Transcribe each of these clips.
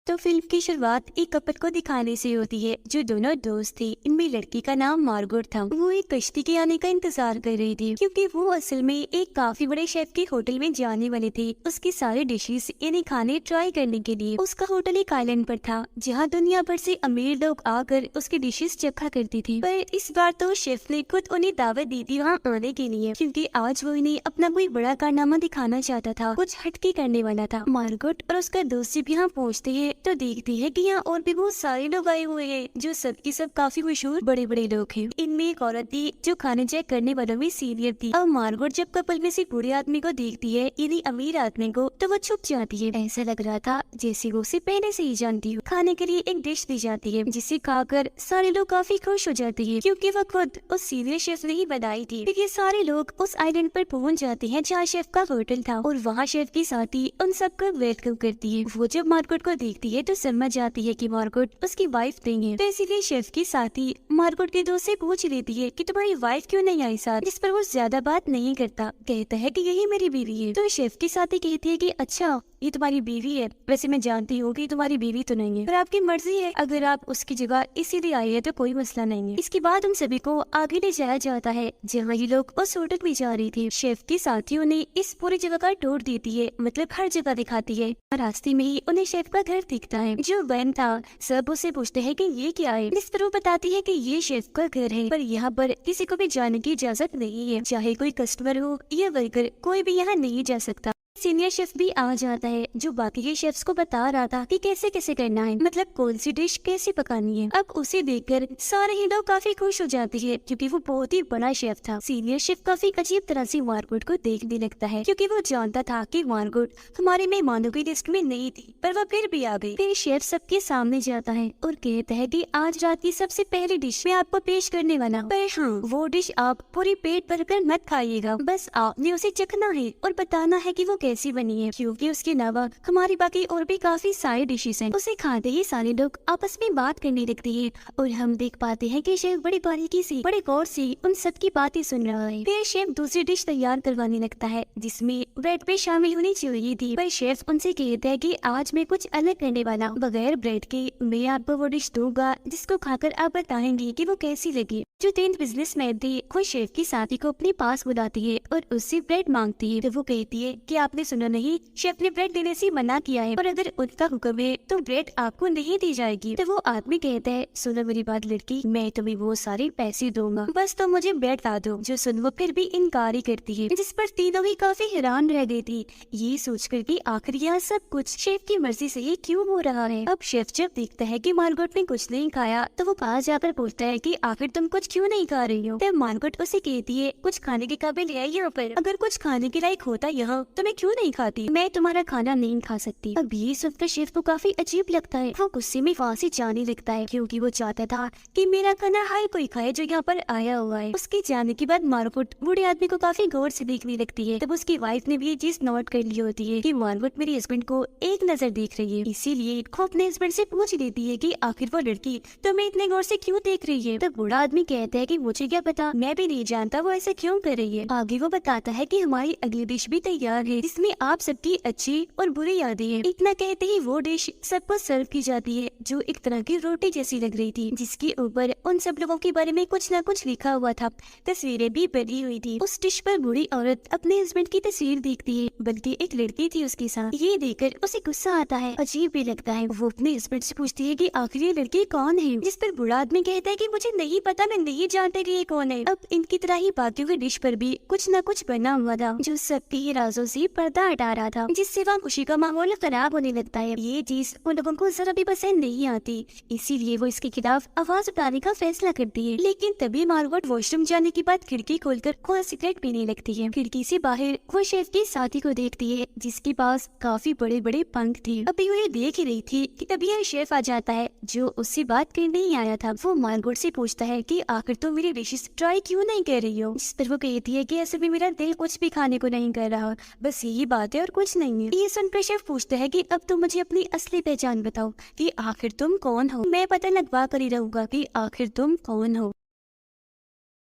तो फिल्म की शुरुआत एक कपल को दिखाने से होती है जो दोनों दोस्त थे। इनमें लड़की का नाम मार्गोट था। वो एक कश्ती के आने का इंतजार कर रही थी क्योंकि वो असल में एक काफी बड़े शेफ के होटल में जाने वाले थे उसके सारे डिशेस यानी खाने ट्राई करने के लिए। उसका होटल एक आइलैंड पर था जहाँ दुनिया भर से अमीर लोग आकर उसके डिशेस चखा करती थी। पर इस बार तो शेफ ने खुद उन्हें दावत दी थी वहाँ आने के लिए क्योंकि आज वो इन्हें अपना कोई बड़ा कारनामा दिखाना चाहता था, कुछ हटके करने वाला था। मार्गोट और उसका दोस्त जब यहाँ पहुँचते हैं तो देखती है कि यहाँ और भी बहुत सारे लोग आए हुए हैं जो सबकी सब काफी मशहूर बड़े बड़े लोग हैं। इनमें एक औरत थी जो खाने चेक करने वालों में सीनियर थी। अब मार्गोट जब कपल में से बूढ़े आदमी को देखती है यानी अमीर आदमी को, तो वो छुप जाती है। ऐसा लग रहा था जैसे वो उसे पहले से ही जानती हो। खाने के लिए एक डिश दी जाती है जिसे खाकर सारे लोग काफी खुश हो जाते हैं क्योंकि वो खुद उस सीनियर शेफ ने ही बनाई थी। फिर ये सारे लोग उस आइलैंड पर पहुँच जाते हैं जहाँ शेफ का होटल था और वहाँ शेफ की साथी उन सबको वेलकम करती है। वो जब मार्गोट को देखती है तो समझ जाती है कि मार्गोट उसकी वाइफ नहीं है, तो इसीलिए शेफ की साथी मार्गोट के दोस्त से पूछ लेती है कि तुम्हारी वाइफ क्यों नहीं आई साथ, जिस पर वो ज्यादा बात नहीं करता, कहता है कि यही मेरी बीवी है। तो शेफ की साथी कहती है कि अच्छा ये तुम्हारी बीवी है, वैसे मैं जानती हूँ कि तुम्हारी बीवी तो नहीं है, पर आपकी मर्जी है, अगर आप उसकी जगह इसीलिए आई है तो कोई मसला नहीं है। इसके बाद उन सभी को आगे ले जाया जाता है जहाँ ये लोग उस होटल में जा रही थी। शेफ की साथियों ने इस पूरी जगह का टूर देती है, मतलब हर जगह दिखाती है। रास्ते में ही उन्हें शेफ का घर दिखता है जो बंद था। सब उससे पूछते हैं कि ये क्या है, जिस पर वो बताती है कि ये शेफ का घर है, पर यहाँ पर किसी को भी जाने की इजाजत नहीं है, चाहे कोई कस्टमर हो या वर्कर, कोई भी यहाँ नहीं जा सकता। सीनियर शेफ भी आ जाता है जो बाकी के शेफ्स को बता रहा था कि कैसे कैसे करना है, मतलब कौन सी डिश कैसे पकानी है। अब उसे देखकर सारे ही लोग काफी खुश हो जाते हैं क्योंकि वो बहुत ही बड़ा शेफ था। सीनियर शेफ काफी अजीब तरह से मार्गोट को देखने लगता है क्योंकि वो जानता था कि मार्गोट हमारे मेहमानों की लिस्ट में नहीं थी, पर वो फिर भी आ गई। फिर शेफ सबके सामने जाता है और कहता है कि आज रात की सबसे पहली डिश मैं आपको पेश करने वाला हूँ, पर हाँ वो डिश आप पूरी पेट भरकर मत खाइएगा, बस आपने उसे चखना है और बताना है कि वो कैसी बनी है, क्योंकि उसके अलावा हमारी बाकी और भी काफी सारी डिशेस हैं। उसे खाते ही सारे लोग आपस में बात करने लगते हैं और हम देख पाते हैं कि शेफ बड़ी बारीकी से, बड़े गौर से उन सबकी बातें सुन रहा है। फिर शेफ दूसरी डिश तैयार करवाने लगता है जिसमें ब्रेड पे शामिल होनी चाहिए थी, पर शेफ उनसे कहता है कि आज मैं कुछ अलग करने वाला हूँ, बगैर ब्रेड के मैं आपको वो डिश दूंगा जिसको खाकर आप बताएंगे कि वो कैसी लगी। जो 3 बिजनेसमैन थे वो शेफ की साथी को अपने पास बुलाती है और उससे ब्रेड मांगती है, तो वो कहती है कि आपने सुना नहीं, शेफ ने ब्रेड देने से मना किया है और अगर उनका हुक्म है तो ब्रेड आपको नहीं दी जाएगी। तो वो आदमी कहता है सुनो मेरी बात लड़की, मैं तुम्हें वो सारे पैसे दूंगा, बस तो मुझे ब्रेड ला दो। जो सुन वो फिर भी इनकार ही करती है, जिस पर तीनों ही काफी हैरान रह गई थी ये सोचकर कि आखिर यह सब कुछ शेफ की मर्जी से ही क्यों हो रहा है। अब शेफ जब देखता है कि मार्गोट ने कुछ नहीं खाया तो वो पास जाकर पूछता है कि आखिर तुम कुछ क्यों नहीं खा रही हो। तब मार्गोट उसे कहती है कुछ खाने के काबिल है यहाँ पर, अगर कुछ खाने के लायक होता यहाँ तो मैं क्यों नहीं खाती, मैं तुम्हारा खाना नहीं खा सकती। अब ये सुनकर शेफ को काफी अजीब लगता है, वो गुस्से में वहाँ से जाने लगता है क्योंकि वो चाहता था कि मेरा खाना हर कोई खाए जो यहाँ पर आया हुआ है। उसके जाने के बाद मार्गोट बूढ़े आदमी को काफी गौर से देखने लगती है। तब उसकी वाइफ ने भी ये चीज नोट कर ली होती है कि मार्गोट मेरे हस्बैंड को एक नजर देख रही है, इसीलिए वो अपने हस्बैंड से पूछ लेती है कि आखिर वो लड़की तुम्हें इतने गौर से क्यों देख रही है। तब बूढ़ा आदमी कहता है कि मुझे क्या पता, मैं भी नहीं जानता वो ऐसा क्यों कर रही है। आगे वो बताता है कि हमारी अगली डिश भी तैयार है जिसमें आप सबकी अच्छी और बुरी यादें हैं। इतना कहते ही वो डिश सबको सर्व की जाती है जो एक तरह की रोटी जैसी लग रही थी जिसके ऊपर उन सब लोगों के बारे में कुछ न कुछ लिखा हुआ था, तस्वीरें भी बनी हुई थी। उस डिश पर बूढ़ी औरत अपने हस्बैंड की तस्वीर देखती है, बल्कि एक लड़की थी उसके साथ। ये देखकर उसे गुस्सा आता है, अजीब भी लगता है। वो अपने हस्बैंड से पूछती है कि आखिर ये लड़की कौन है, जिस पर बूढ़ा आदमी कहता है कि मुझे नहीं पता, मैं नहीं जानता कि ये कौन है। अब इनकी तरह ही बाकियों की डिश पर भी कुछ न कुछ बना हुआ था जो सबके राजों से पर्दा हटा रहा था, जिससे वहाँ खुशी का माहौल खराब होने लगता है। ये चीज उन लोगों को जरा भी पसंद नहीं आती, इसीलिए वो इसके खिलाफ आवाज उठाने का फैसला करती है। लेकिन तभी मार्गोट वॉशरूम जाने के बाद खिड़की खोलकर खुद सिगरेट पीने लगती है। खिड़की से बाहर वो शेफ की साथी को देखती है जिसके पास काफी बड़े बड़े पंख थे। अभी वो ये देख ही रही थी कि तभी यह शेफ आ जाता है जो उससे बात करने ही आया था। वो मार्गोट से पूछता है कि आखिर तुम मेरी डिशेस ट्राई क्यों नहीं कर रही हो, जिस पर वो कहती है कि ऐसे भी मेरा दिल कुछ भी खाने को नहीं कर रहा, बस यही बात है और कुछ नहीं है। ये सुनकर शेफ पूछता है कि अब तुम मुझे अपनी असली पहचान बताओ कि आखिर तुम कौन हो, मैं पता लगवा कर ही रहूंगा कि आखिर तुम कौन हो।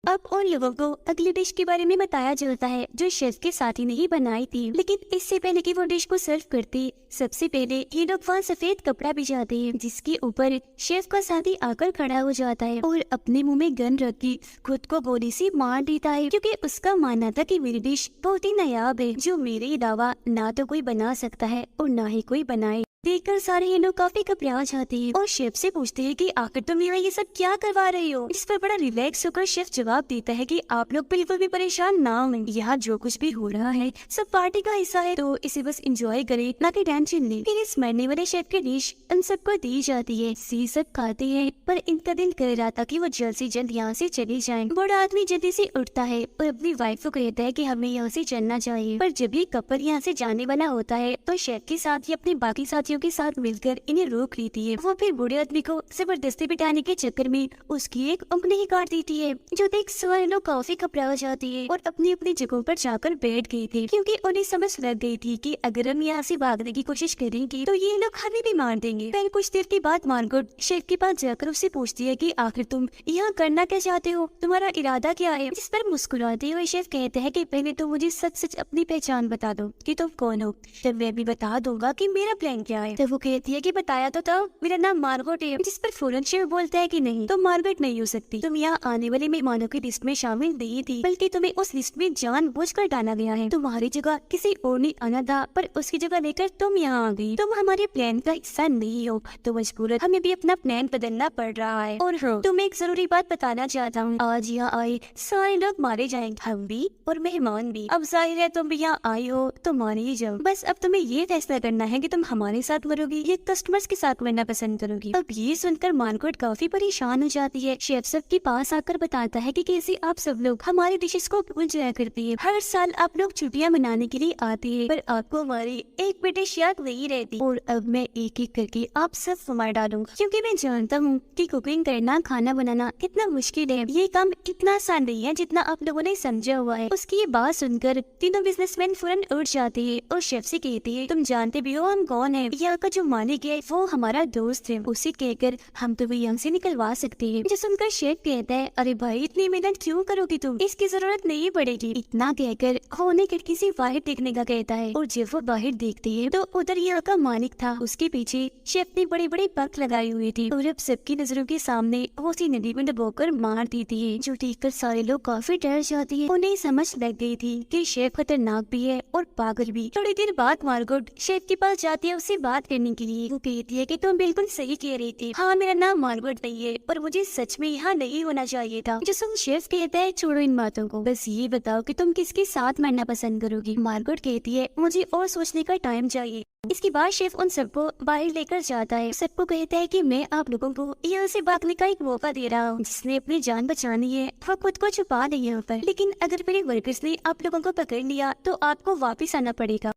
अब उन लोगों को अगली डिश के बारे में बताया जाता है जो शेफ के साथी ने ही बनाई थी। लेकिन इससे पहले कि वो डिश को सर्व करते, सबसे पहले ये लोग वहाँ सफेद कपड़ा बिछाते हैं जिसके ऊपर शेफ का साथी आकर खड़ा हो जाता है और अपने मुंह में गन रख के खुद को गोली से मार देता है, क्योंकि उसका मानना था कि मेरी डिश बहुत ही नायाब है जो मेरे अलावा ना तो कोई बना सकता है और ना ही कोई बनाए। देखकर सारे ये लोग काफी घबरा जाते हैं और शेफ से पूछते हैं कि आखिर तुम यहाँ ये सब क्या करवा रहे हो। इस पर बड़ा रिलैक्स होकर शेफ जवाब देता है कि आप लोग बिल्कुल भी परेशान ना हो, यहाँ जो कुछ भी हो रहा है सब पार्टी का हिस्सा है, तो इसे बस एंजॉय करें, ना कि टेंशन लें। फिर इस मरने वाले शेफ की डिश उन सबको दी जाती है। सी सब खाते हैं पर इनका दिल कर रहा था कि वो जल्द से जल्द यहाँ से चले जाएं। बड़ा आदमी जल्दी से उठता है और अपनी वाइफ को कहता है कि हमें यहाँ से चलना चाहिए। पर जब ये कपल यहाँ से जाने वाला होता है तो शेफ के साथ ही अपने बाकी साथियों के साथ मिलकर इन्हें रोक लेती है। वो फिर बूढ़े आदमी को जबरदस्ती बिठाने के चक्कर में उसकी एक उंगली ही काट देती है, जो देख सारे लोग काफी घबरा जाती है और अपनी अपनी जगहों पर जाकर बैठ गए थे, क्योंकि उन्हें समझ लग गई थी कि अगर हम यहाँ से भागने की कोशिश करेंगे तो ये लोग हमें भी मार देंगे। फिर कुछ देर के बाद मार्गोट शेफ के पास जाकर उससे पूछती है कि आखिर तुम यहाँ करना क्या चाहते हो, तुम्हारा इरादा क्या है। जिस पर मुस्कुराते हुए शेफ कहते हैं कि पहले तो मुझे सच सच अपनी पहचान बता दो कि तुम कौन हो, तब मैं भी बता दूंगा कि मेरा प्लान क्या है। तब वो कहती है कि बताया तो था, मेरा नाम मार्गोट है। जिस पर फौरन शेफ बोलता है कि नहीं, तुम मार्गोट नहीं हो सकती, तुम यहाँ आने वाले मेहमानों की लिस्ट में शामिल नहीं थी, बल्कि तुम्हें उस लिस्ट में जानबूझकर डाला गया है। तुम्हारी जगह किसी और ने आना था पर उसकी जगह लेकर तुम यहाँ आ गई। तुम हमारे प्लान का हिस्सा नहीं हो तो मजबूरन हमें भी अपना प्लान बदलना पड़ रहा है। और तुम्हें एक जरूरी बात बताना चाहता हूँ, आज यहाँ आए सारे लोग मारे जाएंगे, हम भी और मेहमान भी। अब जाहिर है तुम भी यहाँ आई हो तो मारे ही जाओ। बस अब तुम्हें ये फैसला करना है कि तुम हमारे साथ मरोगी या कस्टमर्स के साथ मरना पसंद करोगी। अब ये सुनकर मार्गोट काफी परेशान हो जाती है। शेफ सब के पास आकर बताता है कि कैसे आप सब लोग हमारी डिशेस को भूल जाया करती है। हर साल आप लोग छुट्टियां मनाने के लिए आते हैं पर आपको हमारी एक भी डिश याद नहीं रहती, और अब मैं एक एक करके आप सब को मार डालूंगा, क्योंकि मैं जानता हूँ कि कुकिंग करना, खाना बनाना कितना मुश्किल है। ये काम इतना आसान नहीं है जितना आप लोगों ने समझा हुआ है। उसकी ये बात सुनकर तीनों बिजनेसमैन फौरन उठ जाते हैं और शेफ से कहते हैं, तुम जानते भी हो हम कौन है, यहाँ का जो मालिक है वो हमारा दोस्त है, उसे कहकर हम तुम्हें यहाँ से निकलवा सकते हैं। जो सुनकर शेफ कहता है, अरे भाई इतनी मेहनत क्यों करोगी तुम, इसकी जरूरत नहीं पड़ेगी। इतना कहकर होने खिड़की से बाहर देखने का कहता है, और जब वो बाहर देखते हैं तो उधर यहाँ का मालिक था, उसके पीछे शेफ ने बड़े बड़े पंख लगाए हुए थे और अब सबकी नजरों के सामने वो उसी नदी में डुबोकर मार देती है, जो देखकर सारे लोग काफी डर जाते हैं। उन्हें समझ लग गई थी कि शेफ खतरनाक भी है और पागल भी। थोड़ी देर बाद मार्गोट शेफ के पास जाती है उससे बात करने के लिए। वो कहती है कि तुम बिल्कुल सही कह रही थी, हाँ मेरा नाम मार्गोट नहीं है पर मुझे सच में यहाँ नहीं होना चाहिए था। जो सुन शेफ कहता है, छोड़ो इन बातों को, बस ये बताओ कि तुम किसके साथ मरना पसंद करोगी। मार्गोट कहती है, मुझे और सोचने का टाइम चाहिए। इसके बाद शेफ उन सबको बाहर लेकर जाता है, सबको कहता है कि मैं आप लोगों को यहाँ से भागने का एक मौका दे रहा हूँ। जिसने अपनी जान बचानी है वो खुद को छुपा नहीं यहाँ पर, लेकिन अगर मेरे वर्कर्स ने आप लोगों को पकड़ लिया तो आपको वापिस आना पड़ेगा।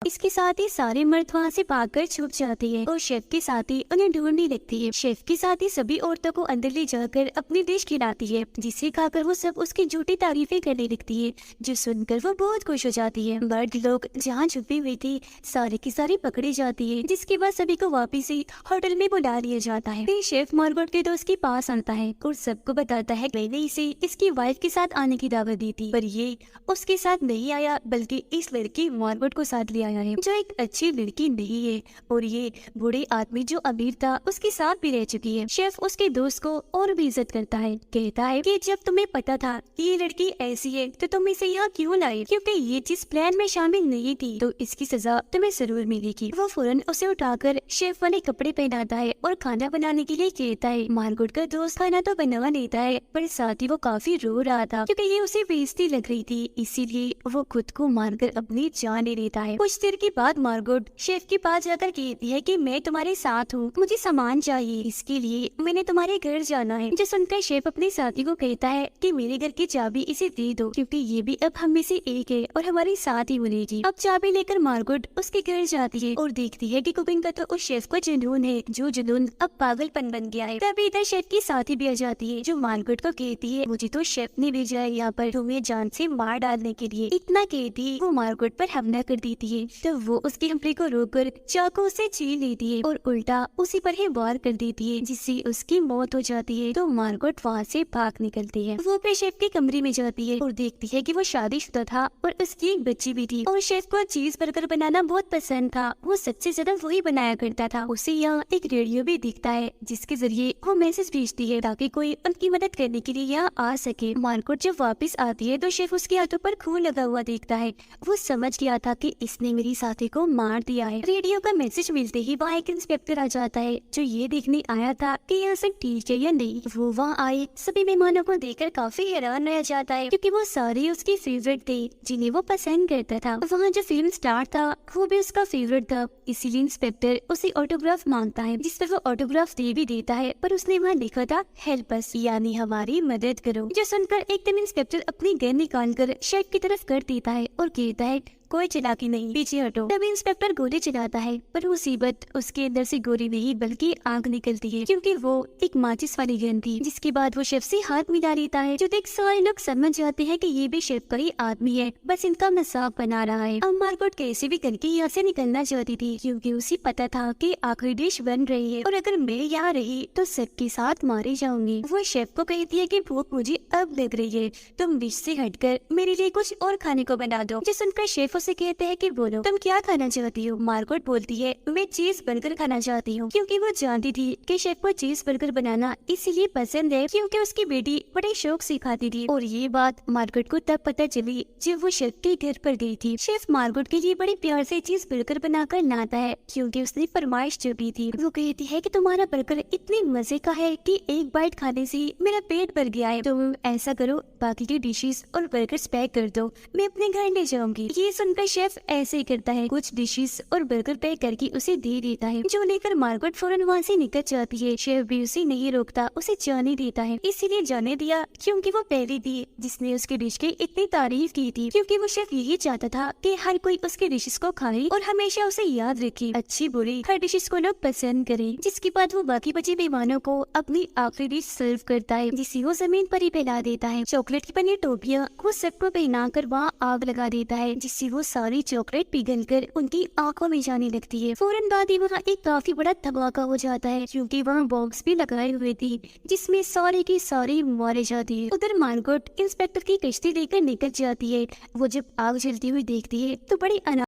इसके साथ ही सारे मर्द वहाँ से भागकर छुप जाते हैं और शेफ के साथी उन्हें ढूंढने लगती है। शेफ के साथी सभी औरतों को अंदर ले जाकर अपनी डिश खिलाती है, जिसे खाकर वो सब उसकी झूठी तारीफें करने लगती है, जो सुनकर वो बहुत खुश हो जाती है। मर्द लोग जहाँ छुपी हुई थी सारे की सारी पकड़ी जाती है, जिसके बाद सभी को वापिस ही होटल में बुला लिया जाता है। फिर शेफ मार्गोट के दोस्त के पास आता है और सबको बताता है मैंने इसे इसकी वाइफ के साथ आने की दावत दी थी, पर ये उसके साथ नहीं आया बल्कि इस लड़की मार्गोट को साथ ले आया है, जो एक अच्छी लड़की नहीं है, और ये बूढ़े आदमी जो अमीर था उसके साथ भी रह चुकी है। शेफ उसके दोस्त को और भी इज्जत करता है, कहता है कि जब तुम्हें पता था कि ये लड़की ऐसी है तो तुम इसे यहाँ क्यों लाए, क्योंकि ये जिस प्लान में शामिल नहीं थी तो इसकी सजा तुम्हें जरूर मिलेगी। वो फौरन उसे उठाकर शेफ वाले कपड़े पहनाता है और खाना बनाने के लिए कहता है। मार्गोट का दोस्त खाना तो बना लेता है पर साथ ही वो काफी रो रहा था, क्योंकि ये उसे बेइज्जती लग रही थी, इसीलिए वो खुद को मारकर अपनी जान ले लेता है। कुछ देर के बाद मार्गोट शेफ के पास जाकर कहती है कि मैं तुम्हारे साथ हूँ, मुझे सामान चाहिए, इसके लिए मैंने तुम्हारे घर जाना है। जो सुनकर शेफ अपने साथी को कहता है कि मेरे घर की चाबी इसे दे दो, क्योंकि ये भी अब हम में से एक है और हमारे साथ ही मिलेगी। अब चाबी लेकर मार्गोट उसके घर जाती है और देखती है कि कुकिंग का तो उस शेफ को जुनून है, जो जुनून अब पागलपन बन गया है। तभी इधर शेफ की साथी भी आ जाती है, जो मार्गोट को कहती है मुझे तो शेफ ने भेजा है यहाँ पर तुम्हें जान से मार डालने के लिए। इतना कहती वो मार्गोट पर हमला कर देती है, है तो वो उसके हमले को रोककर चाकू से छीन लेती है और उल्टा उसी पर ही वार कर देती है, जिससे उसकी मौत हो जाती है। तो मार्गोट वहाँ से भाग निकलती है। वो अपने शेफ के कमरे में जाती है और देखती है कि वो शादीशुदा था और उसकी एक बच्ची भी थी और शेफ को चीज बर्गर बनाना बहुत पसंद था। वो सबसे ज्यादा वही बनाया करता था। उसे यहाँ एक रेडियो भी दिखता है जिसके जरिए वो मैसेज भेजती है ताकि कोई उनकी मदद करने के लिए यहाँ आ सके। मार्गोट जब वापस आती है तो शेफ उसके हाथों पर खून लगा हुआ देखता है। वो समझ गया था कि इसने मेरी साथी को मार दिया है। रेडियो का मैसेज मिलते ही वहाँ एक इंस्पेक्टर आ जाता है जो ये देखने आया था कि यह सब ठीक है या नहीं। वो वहाँ आए सभी मेहमानों को देखकर काफी हैरान रह जाता है क्योंकि वो सारे उसके फेवरेट थे जिन्हें वो पसंद करता था। वहाँ जो फिल्म स्टार था वो भी उसका फेवरेट था, इसीलिए इंस्पेक्टर उसे ऑटोग्राफ मांगता है जिस पर वो ऑटोग्राफ दे भी देता है, पर उसने वहाँ लिखा था हेल्प अस, यानी हमारी मदद करो। जो सुनकर एकदम इंस्पेक्टर अपनी गन निकालकर शेफ की तरफ कर देता है और कहता है कोई चालाकी नहीं, पीछे हटो। तभी इंस्पेक्टर गोली चलाता है पर मुसीबत उसके अंदर से गोली नहीं बल्कि आग निकलती है क्योंकि वो एक माचिस वाली गन थी। जिसके बाद वो शेफ से हाथ मिला लेता है जो देख सारे लोग समझ जाते हैं कि ये भी शेफ का ही आदमी है, बस इनका मजाक बना रहा है। अब मार्गोट कैसे भी करके यहाँ से निकलना चाहती थी क्योंकि उसे पता था कि आखिरी डिश बन रही है और अगर मैं यहाँ रही तो सबके साथ मारी जाऊंगी। वो शेफ को कहती है कि भूख मुझे अब लग रही है, तुम डिश से हटकर मेरे लिए कुछ और खाने को बना दो। जो सुनकर शेफ उसे कहते हैं कि बोलो तुम क्या खाना चाहती हो। मार्गोट बोलती है मैं चीज बर्गर खाना चाहती हूँ क्योंकि वो जानती थी कि शेफ को चीज बर्गर बनाना इसीलिए पसंद है क्योंकि उसकी बेटी बड़े शौक से खाती थी। और ये बात मार्गोट को तब पता चली जब वो शेफ के घर पर गई थी। शेफ मार्गोट के लिए बड़े प्यार से चीज बर्गर बनाकर लाता है क्योंकि उसने फरमाइश चुकी थी। वो कहती है कि तुम्हारा बर्गर इतने मजे का है कि एक बाइट खाने से मेरा पेट भर गया है। तुम ऐसा करो बाकी की डिशेस और बर्गर्स पैक कर दो, मैं अपने घर ले जाऊंगी। ये सुनकर शेफ ऐसे ही करता है, कुछ डिशेस और बर्गर पैक करके उसे दे देता है जो लेकर मार्गोट फौरन वहाँ से निकल जाती है। शेफ भी उसे नहीं रोकता, उसे जाने देता है, इसीलिए जाने दिया क्योंकि वो पहली थी जिसने उसके डिश की इतनी तारीफ की थी क्योंकि वो शेफ यही चाहता था कि हर कोई उसके डिशेस को खाए और हमेशा उसे याद रखे, अच्छी बुरी हर डिशेस को लोग पसंद करें। जिसके बाद वो बाकी बचे मेहमानों को अपनी आखिरी डिश सर्व करता है जिसे वो जमीन पर ही फैला देता है। चॉकलेट की बनी टोपियाँ वो सबको पहनाकर वहाँ आग लगा देता है जिससे वो सारी चॉकलेट पिघलकर उनकी आंखों में जाने लगती है। फौरन बाद ही वहाँ एक काफी बड़ा धमाका हो जाता है क्योंकि वहाँ बॉम्ब्स भी लगाए हुए थे जिसमें सारे की सारी मारे जाती है। उधर मार्गोट इंस्पेक्टर की कश्ती लेकर निकल जाती है। वो जब आग जलती हुई देखती है तो बड़ी